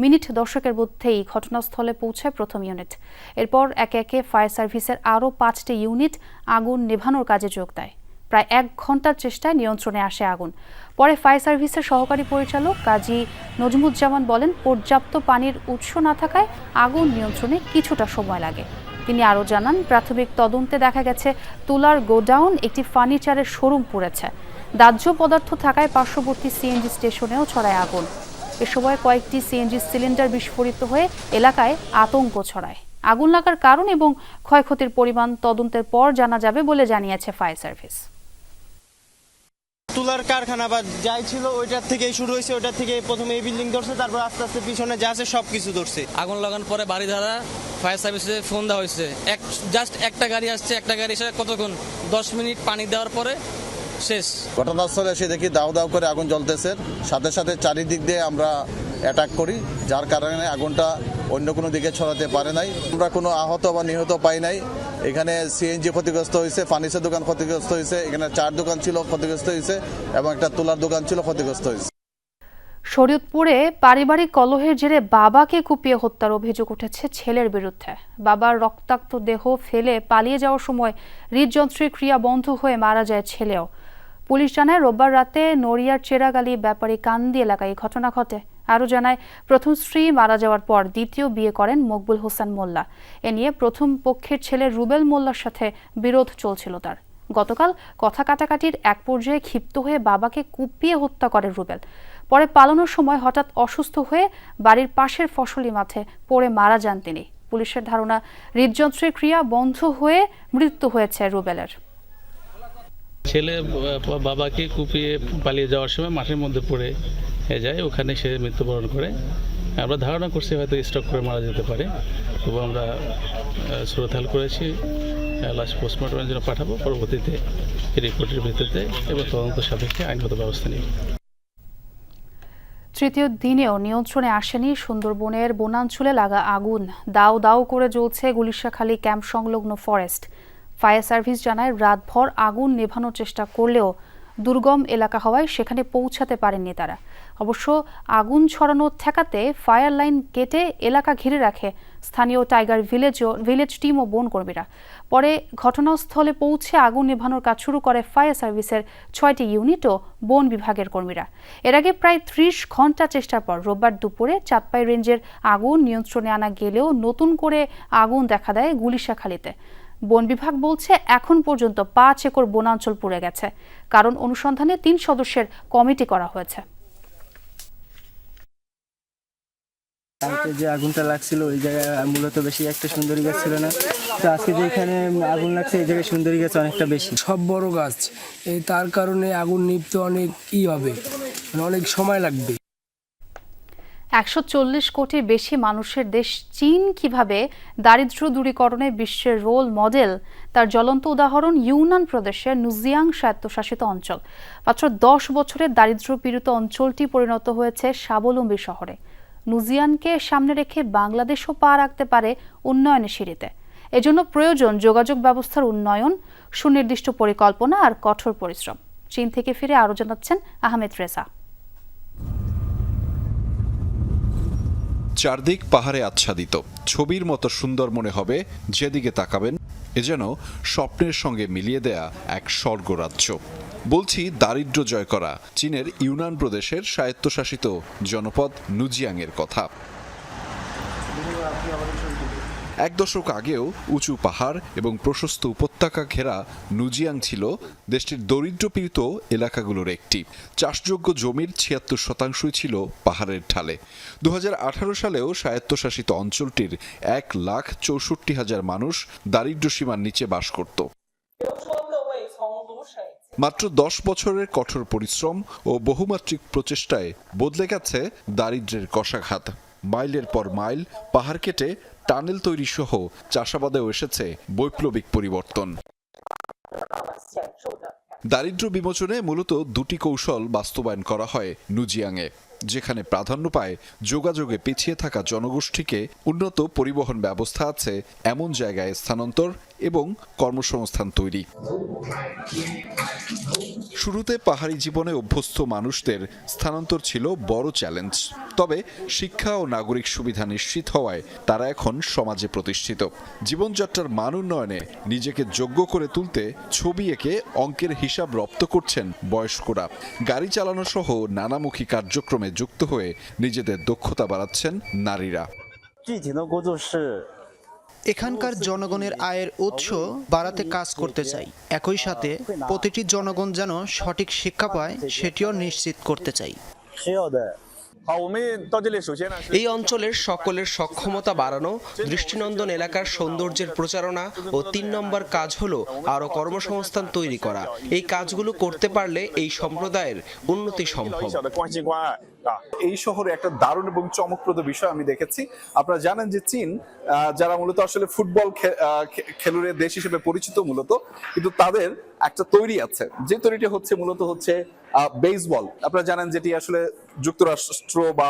মিনিট 10 মধ্যেই ঘটনাস্থলে পৌঁছায় প্রথম ইউনিট। এরপর একে একে ফায়ার সার্ভিসের আরও 5টি ইউনিট আগুন নেভানোর কাজে যোগ দেয়। প্রায় 1 ঘন্টার চেষ্টায় নিয়ন্ত্রণে আসে আগুন। পরে ফায়ার সার্ভিসের সহকারী পরিচালক কাজী নজমুজ্জামান বলেন, পর্যাপ্ত পানির উৎস না থাকায় আগুন নিয়ন্ত্রণে কিছুটা সময় লাগে। তিনি আরও জানান, প্রাথমিক তদন্তে দেখা গেছে তুলার গোডাউন একটি ফার্নিচারের শোরুম পুড়েছে। দাহ্য পদার্থ থাকায় পার্শ্ববর্তী সিএনজি স্টেশনেও ছড়ায় আগুন। এ সময় কয়েকটি সিএনজি সিলিন্ডার বিস্ফোরিত হয়ে এলাকায় আতঙ্ক ছড়ায়। আগুন লাগার কারণ এবং ক্ষয়ক্ষতির পরিমাণ তদন্তের পর জানা যাবে বলে জানিয়েছে ফায়ার সার্ভিস। তুলার কারখানা বা যাই ছিল ওইটার থেকেই শুরু হয়েছে, ওইটার থেকে প্রথমে এই বিল্ডিং ধরছে, তারপর আস্তে আস্তে পিছনে যা আছে সবকিছু ধরছে। আগুন লাগানোর পরে বাড়ি ধারা ফায়ার সার্ভিসে ফোন দেওয়া হয়েছে। জাস্ট একটা গাড়ি আসছে, একটা গাড়ি এসে কতক্ষণ 10 মিনিট পানি দেওয়ার পরে শেষ। ঘটনাস্থলে এসে দেখি দাউ দাউ করে আগুন জ্বলতেছে, সাথে সাথে চারিদিক দিয়ে আমরা অ্যাটাক করি, যার কারণে আগুনটা অন্য কোনো দিকে ছড়াতে পারে নাই। আমরা কোনো আহত বা নিহত পাই নাই। এখানে সিএনজি ক্ষতিগ্রস্ত হয়েছে, ফার্নিচার দোকান ক্ষতিগ্রস্ত হয়েছে, এখানে 4 দোকান ছিল ক্ষতিগ্রস্ত হয়েছে এবং একটা তুলার দোকান ছিল ক্ষতিগ্রস্ত হয়েছে। শরীয়তপুরে পারিবারিক কলহের জেরে বাবাকে কুপিয়ে হত্যার অভিযোগ উঠেছে ছেলের বিরুদ্ধে। বাবার রক্তাক্ত দেহ ফেলে পালিয়ে যাওয়ার সময় হৃদযন্ত্রের ক্রিয়া বন্ধ হয়ে মারা যায় ছেলেও। পুলিশ জানায়, রোববার রাতে নড়িয়ার চেরাগালি ব্যাপারী কান্দি এলাকায় এই ঘটনা ঘটে। আরও জানায়, প্রথম স্ত্রী মারা যাওয়ার পর দ্বিতীয় বিয়ে করেন মকবুল হোসেন মোল্লা। এ নিয়ে প্রথম পক্ষের ছেলে রুবেল মোল্লার সাথে বিরোধ চলছিল তার। গতকাল কথা কাটাকাটির এক পর্যায়ে ক্ষিপ্ত হয়ে বাবাকে কুপিয়ে হত্যা করে রুবেল। পরে পালানোর সময় হঠাৎ অসুস্থ হয়ে বাড়ির পাশের ফসলি মাঠে পড়ে মারা যান তিনি। পুলিশের ধারণা, হৃদযন্ত্রের ক্রিয়া বন্ধ হয়ে মৃত্যু হয়েছে রুবেলের। ছেলে বাবাকে কুপিয়ে পালিয়ে যাওয়ার সময় মাঠের মধ্যে পড়ে যায়, ওখানে সে মৃত্যুবরণ করে। আমরা ধারণা করছি হয়তো স্ট্রোক করে মারা যেতে পারে, তবু আমরা সুরতাল করেছি, লাশ পোস্টমর্টমের জন্য পাঠাবো। পরবর্তীতে রিপোর্টের ভিত্তিতে এবং তদন্ত সাপেক্ষে আইনগত ব্যবস্থা নিব। তৃতীয় দিনেও নিয়ন্ত্রণে আসেনি সুন্দরবনের বনাঞ্চলে লাগা আগুন। দাউ দাউ করে জ্বলছে গুলিশাখালী ক্যাম্প সংলগ্ন ফরেস্ট। ফায়ার সার্ভিস জানায়, রাতভর আগুন নেভানোর চেষ্টা করলেও দুর্গম এলাকা হওয়ায় সেখানে পৌঁছাতে পারেননি তারা। অবশ্য আগুন ছড়ানো ঠেকাতে ফায়ার লাইন কেটে এলাকা ঘিরে রাখে স্থানীয় টাইগার ভিলেজ টিম ও বনকর্মীরা। পরে ঘটনাস্থলে পৌঁছে আগুন নেভানোর কাজ শুরু করে ফায়ার সার্ভিসের 6টি ইউনিট ও বন বিভাগের কর্মীরা। এর আগে প্রায় 30 ঘন্টা চেষ্টার পর রোববার দুপুরে চাঁদপাই রেঞ্জের আগুন নিয়ন্ত্রণে আনা গেলেও নতুন করে আগুন দেখা দেয় গুলিশাখালীতে। বন বিভাগ বলছে, এখন পর্যন্ত 5 একর বনাঞ্চল পুড়ে গেছে। কারণ অনুসন্ধানে 3 সদস্যের কমিটি করা হয়েছে। কালকে যে আগুনটা লাগছিল ওই জায়গায় মূলত বেশি একটা সুন্দরী গাছ ছিল না, তো আজকে যেখানে আগুন লাগছে এই জায়গায় সুন্দরী গাছ অনেকটা বেশি। সব বড় গাছ, এই তার কারণে আগুন নিভতে অনেক হবে, অনেক সময় লাগবে। 140 কোটির বেশি মানুষের দেশ চীন কিভাবে দারিদ্র্য দূরীকরণে বিশ্বের রোল মডেল, তার জ্বলন্ত উদাহরণ ইউনান প্রদেশের নুজিয়াং স্বায়ত্তশাসিত অঞ্চল। মাত্র 10 বছরের দারিদ্র্য পীড়িত অঞ্চলটি পরিণত হয়েছে স্বাবলম্বী শহরে। নুজিয়ানকে সামনে রেখে বাংলাদেশও পা রাখতে পারে উন্নয়নের সিঁড়িতে। এজন্য প্রয়োজন যোগাযোগ ব্যবস্থার উন্নয়ন, সুনির্দিষ্ট পরিকল্পনা আর কঠোর পরিশ্রম। চীন থেকে ফিরে আরও জানাচ্ছেন আহমেদ রেজা। চারদিক পাহাড়ে আচ্ছাদিত, ছবির মতো সুন্দর মনে হবে যেদিকে তাকাবেন। এ যেন স্বপ্নের সঙ্গে মিলিয়ে দেয়া এক স্বর্গরাজ্য। বলছি দারিদ্র্য জয় করা চীনের ইউনান প্রদেশের স্বায়ত্তশাসিত জনপদ নুজিয়াংয়ের কথা। 1 দশক আগেও উঁচু পাহাড় এবং প্রশস্ত উপত্যকা ঘেরা নুজিয়াং ছিল দেশটির দরিদ্রপীড়িত এলাকাগুলোর একটি। চাষযোগ্য জমির 76% ছিল পাহাড়ের ঢালে। 2018 সালেও স্বায়ত্তশাসিত অঞ্চলটির 1,64,000 মানুষ দারিদ্র্য সীমার নিচে বাস করত। মাত্র 10 বছরের কঠোর পরিশ্রম ও বহুমাত্রিক প্রচেষ্টায় বদলে গেছে দারিদ্র্যের কষাঘাত। মাইলের পর মাইল পাহাড় কেটে টানেল তৈরি সহ চাষাবাদেও এসেছে বৈপ্লবিক পরিবর্তন। দারিদ্র্য বিমোচনে মূলত 2টি কৌশল বাস্তবায়ন করা হয় নুজিয়াংয়ে, যেখানে প্রাধান্য পায় যোগাযোগে পিছিয়ে থাকা জনগোষ্ঠীকে উন্নত পরিবহন ব্যবস্থা আছে এমন জায়গায় স্থানান্তর এবং কর্মসংস্থান তৈরি। শুরুতে পাহাড়ি জীবনে অভ্যস্ত মানুষদের স্থানান্তর ছিল বড় চ্যালেঞ্জ, তবে শিক্ষা ও নাগরিক সুবিধা নিশ্চিত হওয়ায় তারা এখন সমাজে প্রতিষ্ঠিত। জীবনযাত্রার মান উন্নয়নে নিজেকে যোগ্য করে তুলতে ছবি এঁকে অঙ্কের হিসাব রপ্ত করছেন বয়স্করা। গাড়ি চালানো সহ নানামুখী কার্যক্রমে যুক্ত হয়ে নিজেদের দক্ষতা বাড়াচ্ছেন নারীরা। এখানকার জনগণের আয়ের উৎস বাড়াতে কাজ করতে চাই, একই সাথে প্রতিটি জনগণ যেন সঠিক শিক্ষা পায় সেটিও নিশ্চিত করতে চাই। এই অঞ্চলের সকলের সক্ষমতা বাড়ানো, দৃষ্টিনন্দন এলাকার সৌন্দর্যের প্রচারণা ও 3 নম্বর কাজ হলো আরও কর্মসংস্থান তৈরি করা। এই কাজগুলো করতে পারলে এই সম্প্রদায়ের উন্নতি সম্ভব। এই শহরে একটা দারুণ এবং চমকপ্রদ বিষয় আমি দেখেছি। আপনারা জানেন যে চীন যারা মূলত আসলে ফুটবল খেলুড়ের দেশ হিসেবে পরিচিত মূলত, কিন্তু তাদের একটা তৈরি আছে, যে তৈরিটা হচ্ছে মূলত হচ্ছে বেসবল। আপনারা জানেন যেটি আসলে যুক্তরাষ্ট্র বা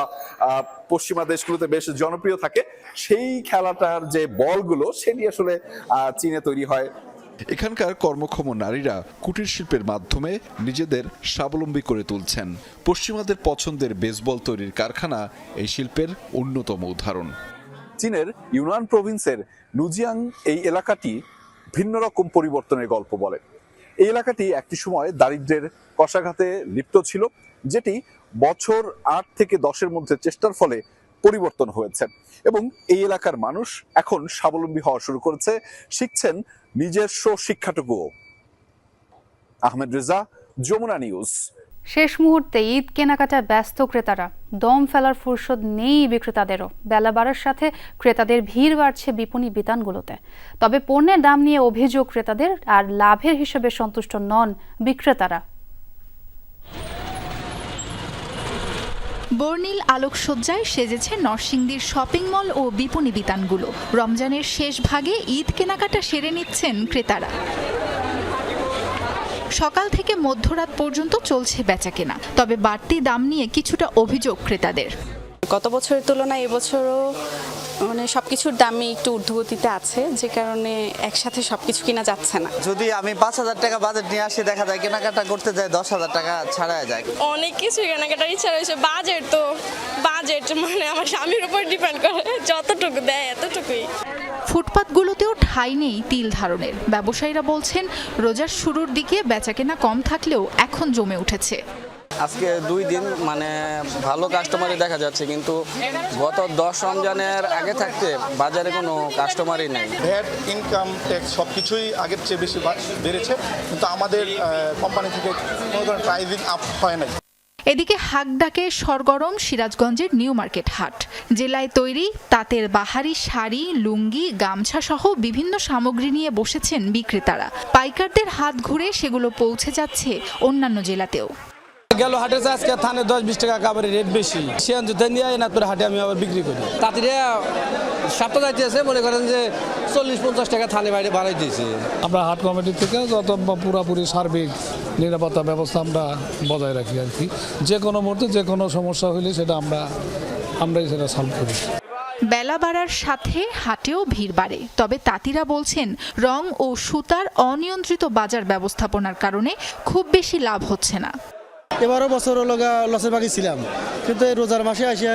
পশ্চিমা দেশগুলোতে বেশ জনপ্রিয় থাকে। সেই খেলাটার যে বলগুলো সেটি আসলে চীনে তৈরি হয়। এখানকার কর্মক্ষম নারীরা কুটির শিল্পের মাধ্যমে নিজেদের স্বাবলম্বী করে তুলছেন। পশ্চিমাদের পছন্দের বেসবল তৈরির কারখানা এই শিল্পের অন্যতম উদাহরণ। চীনের ইউনান প্রভিন্সের নুজিয়াং এই এলাকাটি ভিন্ন রকম পরিবর্তনের গল্প বলে। এই এলাকাটি একটি সময় দারিদ্র্যের কষাঘাতে লিপ্ত ছিল, যেটি বছর 8 থেকে 10-এর মধ্যে চেষ্টার ফলে পরিবর্তন হয়েছে এবং এই এলাকার মানুষ এখন স্বাবলম্বী হওয়া শুরু করেছে, শিখছেন নিজস্ব শিক্ষাটুকুও। আহমেদ রেজা, যমুনা নিউজ। শেষ মুহূর্তে ঈদ কেনাকাটায় ব্যস্ত ক্রেতারা, দম ফেলার ফুরসত নেই বিক্রেতাদেরও। বেলা বাড়ার সাথে ক্রেতাদের ভিড় বাড়ছে বিপণী বিতানগুলোতে। তবে পণ্যের দাম নিয়ে অভিযোগ ক্রেতাদের, আর লাভের হিসেবে সন্তুষ্ট নন বিক্রেতারা। বর্ণিল আলোকসজ্জায় সেজেছে নরসিংদীর শপিং মল ও বিপণী বিতানগুলো। রমজানের শেষ ভাগে ঈদ কেনাকাটা সেরে নিচ্ছেন ক্রেতারা। সকাল থেকে মধ্যরাত পর্যন্ত চলছে বেচাকেনা, তবে বাড়তি দাম নিয়ে কিছুটা অভিযোগ ক্রেতাদের। গত বছরের তুলনায় এবছরও সবকিছুর দামই একটু ঊর্ধ্বগতিতে আছে, যে কারণে একসাথে সবকিছু কিনা যাচ্ছে না। যদি আমি 5,000 টাকা বাজেট নিয়ে আসি, দেখা যায় কেনাকাটা করতে যায় 10,000 টাকা ছাড়া যায়। অনেক কিছু কেনাকাটার ইচ্ছা রয়েছে। বাজেট আমার স্বামীর উপর ডিপেন্ড করে, যতটুকু দেয় এতটুকুই। ফুটপাতগুলোতেও ঠাঁই নেই তিল ধারণের। ব্যবসায়ীরা বলছেন রোজার শুরুর দিকে বেচাকেনা কম থাকলেও এখন জমে উঠেছে। আজকে 2 দিন ভালো কাস্টমারই দেখা যাচ্ছে, কিন্তু গত 10 রমজানের আগে থাকতে বাজারে কোনো কাস্টমারই নেই। ভ্যাট, ইনকাম ট্যাক্স সবকিছুই আগের চেয়ে বেশি বেড়েছে, কিন্তু আমাদের কোম্পানি থেকে কোনো ধরনের প্রাইসিং আপ হয় নাই। এদিকে হাক ডাকে সরগরম সিরাজগঞ্জের নিউ মার্কেট হাট। জেলায় তৈরি তাঁতের বাহারি শাড়ি, লুঙ্গি, গামছা সহ বিভিন্ন সামগ্রী নিয়ে বসেছেন বিক্রেতারা। পাইকারদের হাত ঘুরে সেগুলো পৌঁছে যাচ্ছে অন্যান্য জেলাতেও। গেল হাটে আজকে থানে 10-20 টাকা কাবারের রেট বেশি, সে অঞ্চলে নিয়ে এনাদপুর হাটে আমি আবার বিক্রি করি। তাঁতিরা সপ্তাহ যাইতেছে, মনে করেন যে 40-50 টাকা থানে বাইরে বাড়াই দিয়েছে। আমরা হাট কমিটি থেকে যত পুরাপুরি সার্বিক নিরাপত্তা ব্যবস্থা আমরা বজায় রাখি আর কি। যে কোনো মুহূর্তে যে কোনো সমস্যা হলে সেটা আমরাই সেটা সলভ করি। বেলা বাড়ার সাথে হাটেও ভিড় বাড়ে, তবে তাঁতিরা বলছেন রং ও সুতার অনিয়ন্ত্রিত বাজার ব্যবস্থাপনার কারণে খুব বেশি লাভ হচ্ছে না। এবারও বছর লসের বাকি ছিলাম, কিন্তু এই রোজার মাসে আসি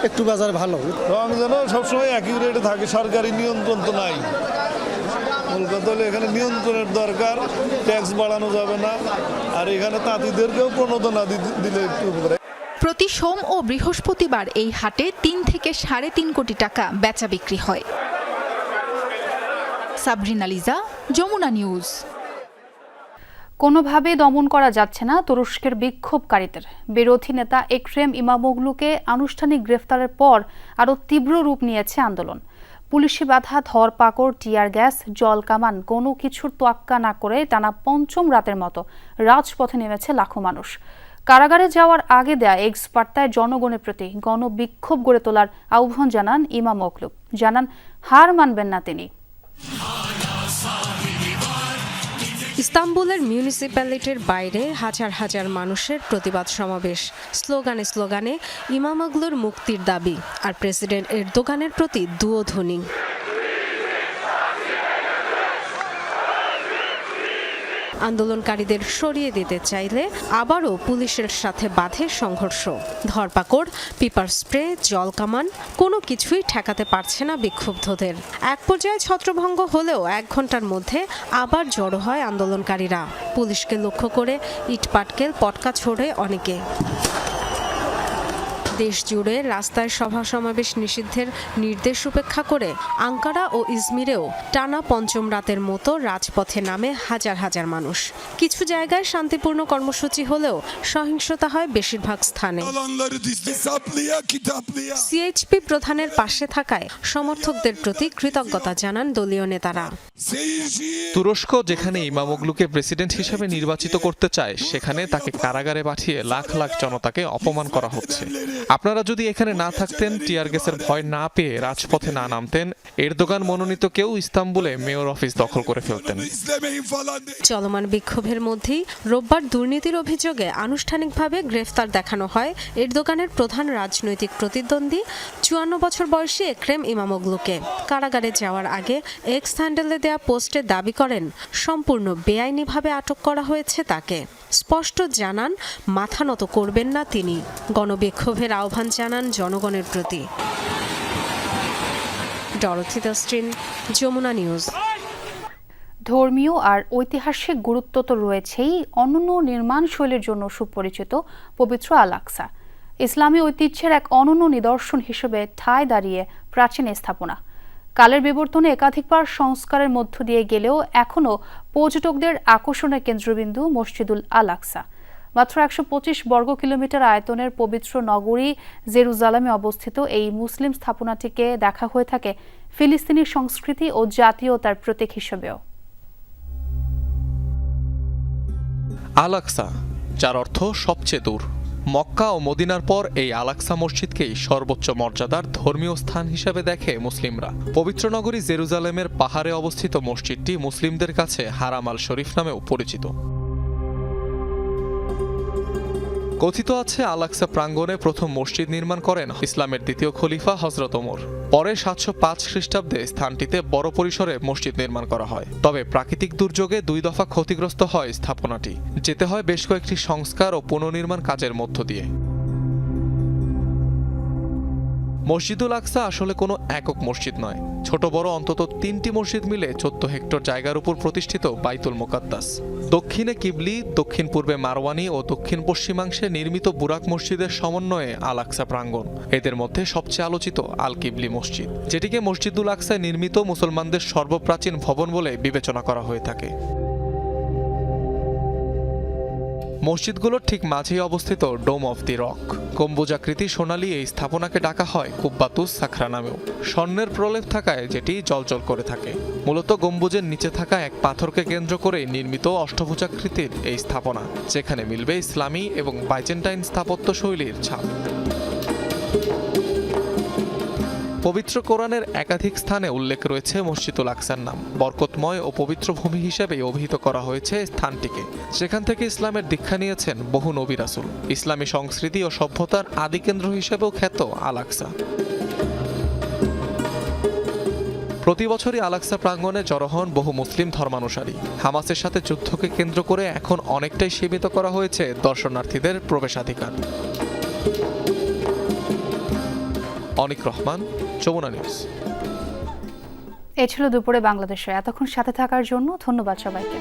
একটু বাজার ভালো। রং যেন সবসময় একই রেটে থাকে, সরকারি নিয়ন্ত্রণ তো নাই। কলকাতা হলে এখানে নিয়ন্ত্রণের দরকার, ট্যাক্স বাড়ানো যাবে না, আর এখানে তাঁতিদেরকেও প্রণোদনা দিলে একটু উপরে। প্রতি সোম ও বৃহস্পতিবার এই হাটে 3 থেকে 3.5 কোটি টাকা বেচা বিক্রি হয়। সাবরিনা লিজা, যমুনা নিউজ। কোনোভাবে দমন করা যাচ্ছে না তুরস্কের বিক্ষোভকারীদের। বিরোধী নেতা এক্রেম ইমামোগলুকে আনুষ্ঠানিক গ্রেফতারের পর আরও তীব্র রূপ নিয়েছে আন্দোলন। পুলিশি বাধা, ধরপাকড়, টিয়ার গ্যাস, জল কামান কোনো কিছুর তোয়াক্কা না করে টানা 5ম রাতের মতো রাজপথে নেমেছে লাখো মানুষ। কারাগারে যাওয়ার আগে দেয়া এক্স বার্তায় জনগণের প্রতি গণবিক্ষোভ গড়ে তোলার আহ্বান জানান ইমামোগলু। জানান হার মানবেন না তিনি। ইস্তাম্বুলের মিউনিসিপ্যালিটির বাইরে হাজার হাজার মানুষের প্রতিবাদ সমাবেশ। স্লোগানে স্লোগানে ইমামোগলুর মুক্তির দাবি আর প্রেসিডেন্ট এরদোগানের প্রতি দুয়োধ্বনি। আন্দোলনকারীদের সরিয়ে দিতে চাইলে আবারও পুলিশের সাথে বাধে সংঘর্ষ। ধরপাকড়, পিপার স্প্রে, জল কামান কোনো কিছুই ঠেকাতে পারছে না বিক্ষুব্ধদের। এক পর্যায়ে ছত্রভঙ্গ হলেও 1 ঘন্টার মধ্যে আবার জড়ো হয় আন্দোলনকারীরা। পুলিশকে লক্ষ্য করে ইটপাটকেল, পটকা ছোড়ে অনেকে। দেশ জুড়ে রাস্তায় সভা সমাবেশ নিষিদ্ধের নির্দেশ উপেক্ষা করে আঙ্কারা ও ইজমিরেও টানা 5ম রাতের মতো রাজপথে নামে হাজার হাজার মানুষ। কিছু জায়গায় শান্তিপূর্ণ কর্মসূচি হলেও সহিংসতা হয় বেশিরভাগ স্থানে। সিএইচপি প্রধানের পাশে থাকায় সমর্থকদের প্রতি কৃতজ্ঞতা জানান দলীয় নেতারা। তুরস্ক যেখানে ইমামোগলুকে প্রেসিডেন্ট হিসেবে নির্বাচিত করতে চায়, সেখানে তাকে কারাগারে পাঠিয়ে লাখ লাখ জনতাকে অপমান করা হচ্ছে। আপনারা যদি এখানে না থাকতেন, টিয়ার গ্যাসের ভয় না পেয়ে রাজপথে না নামতেন, এরদোগান মনোনীত কেউ ইস্তাম্বুলে মেয়র অফিস দখল করে ফেলতেন। চলমান বিক্ষোভের মধ্যেই রোববার দুর্নীতির অভিযোগে আনুষ্ঠানিকভাবে গ্রেফতার দেখানো হয় এরদোগানের প্রধান রাজনৈতিক প্রতিদ্বন্দ্বী 54 বছর বয়সী এক্রেম ইমামোগলুকে। কারাগারে যাওয়ার আগে এক্স হ্যান্ডেলে দেয়া পোস্টে দাবি করেন সম্পূর্ণ বেআইনিভাবে আটক করা হয়েছে তাকে। স্পষ্ট জানান মাথা নত করবেন না তিনি। গণবিক্ষোভের আহ্বান জানান জনগণের প্রতি। ডরথি দাস্ট্রিন, যমুনা নিউজ। ধর্মীয় আর ঐতিহাসিক গুরুত্ব তো রয়েছেই, অনন্য নির্মাণ শৈলীর জন্য সুপরিচিত পবিত্র আল আকসা ইসলামী ঐতিহ্যের এক অনন্য নিদর্শন হিসেবে ঠাঁই দাঁড়িয়ে প্রাচীন স্থাপনা। কালের বিবর্তনে একাধিকবার সংস্কারের মধ্য দিয়ে গেলেও এখনও পর্যটকদের আকর্ষণের কেন্দ্রবিন্দু মসজিদুল আল আকসা। মাত্র 125 বর্গ কিলোমিটার আয়তনের পবিত্র নগরী জেরুজালেমে অবস্থিত এই মুসলিম স্থাপনাটিকে দেখা হয়ে থাকে ফিলিস্তিনি সংস্কৃতি ও জাতীয়তার প্রতীক হিসেবেও। আল আকসা, যার অর্থ সবচেয়ে দূর। মক্কা ও মদিনার পর এই আল আকসা মসজিদকেই সর্বোচ্চ মর্যাদার ধর্মীয় স্থান হিসেবে দেখে মুসলিমরা। পবিত্র নগরী জেরুজালেমের পাহাড়ে অবস্থিত মসজিদটি মুসলিমদের কাছে হারাম আল শরীফ নামেও পরিচিত। কথিত আছে আল আকসা প্রাঙ্গণে প্রথম মসজিদ নির্মাণ করেন ইসলামের দ্বিতীয় খলিফা হযরত ওমর। পরে 705 খ্রিস্টাব্দে স্থানটিতে বড় পরিসরে মসজিদ নির্মাণ করা হয়। তবে প্রাকৃতিক দুর্যোগে 2 দফা ক্ষতিগ্রস্ত হয় স্থাপনাটি। যেতে হয় বেশ কয়েকটি সংস্কার ও পুনর্নির্মাণ কাজের মধ্য দিয়ে। মসজিদুল আকসা আসলে কোনো একক মসজিদ নয়। ছোট বড় অন্তত 3টি মসজিদ মিলে 14 হেক্টর জায়গার উপর প্রতিষ্ঠিত বাইতুল মুকাদ্দাস। দক্ষিণে কিবলি, দক্ষিণ পূর্বে মারওয়ানি ও দক্ষিণ পশ্চিমাংশে নির্মিত বুরাক মসজিদের সমন্বয়ে আল আকসা প্রাঙ্গণ। এদের মধ্যে সবচেয়ে আলোচিত আল কিবলি মসজিদ, যেটিকে মসজিদুল আকসায় নির্মিত মুসলমানদের সর্বপ্রাচীন ভবন বলে বিবেচনা করা হয়ে থাকে। মসজিদগুলোর ঠিক মাঝেই অবস্থিত ডোম অফ দি রক। গম্বুজাকৃতি সোনালী এই স্থাপনাকে ডাকা হয় কুব্বাতুস সাখরা নামেও। স্বর্ণের প্রলেপ থাকায় যেটি জ্বলজ্বল করে থাকে। মূলত গম্বুজের নিচে থাকা এক পাথরকে কেন্দ্র করে নির্মিত অষ্টভুজাকৃতির এই স্থাপনা, যেখানে মিলবে ইসলামী এবং বাইজেন্টাইন স্থাপত্য শৈলীর ছাপ। পবিত্র কোরআনের একাধিক স্থানে উল্লেখ রয়েছে মসজিদুল আকসার নাম। বরকতময় ও পবিত্র ভূমি হিসেবে অভিহিত করা হয়েছে স্থানটিকে। সেখান থেকে ইসলামের দীক্ষা নিয়েছেন বহু নবী রাসূল। ইসলামী সংস্কৃতি ও সভ্যতার আদিকেন্দ্র হিসেবেও খ্যাত আল আকসা। প্রতি বছরই আল আকসা প্রাঙ্গণে জড়ো হন বহু মুসলিম ধর্মানুসারী। হামাসের সাথে যুদ্ধকে কেন্দ্র করে এখন অনেকটাই সীমিত করা হয়েছে দর্শনার্থীদের প্রবেশাধিকার। অনিক রহমান, যমুনা নিউজ। এ ছিল দুপুরে বাংলাদেশে। এতক্ষণ সাথে থাকার জন্য ধন্যবাদ সবাইকে।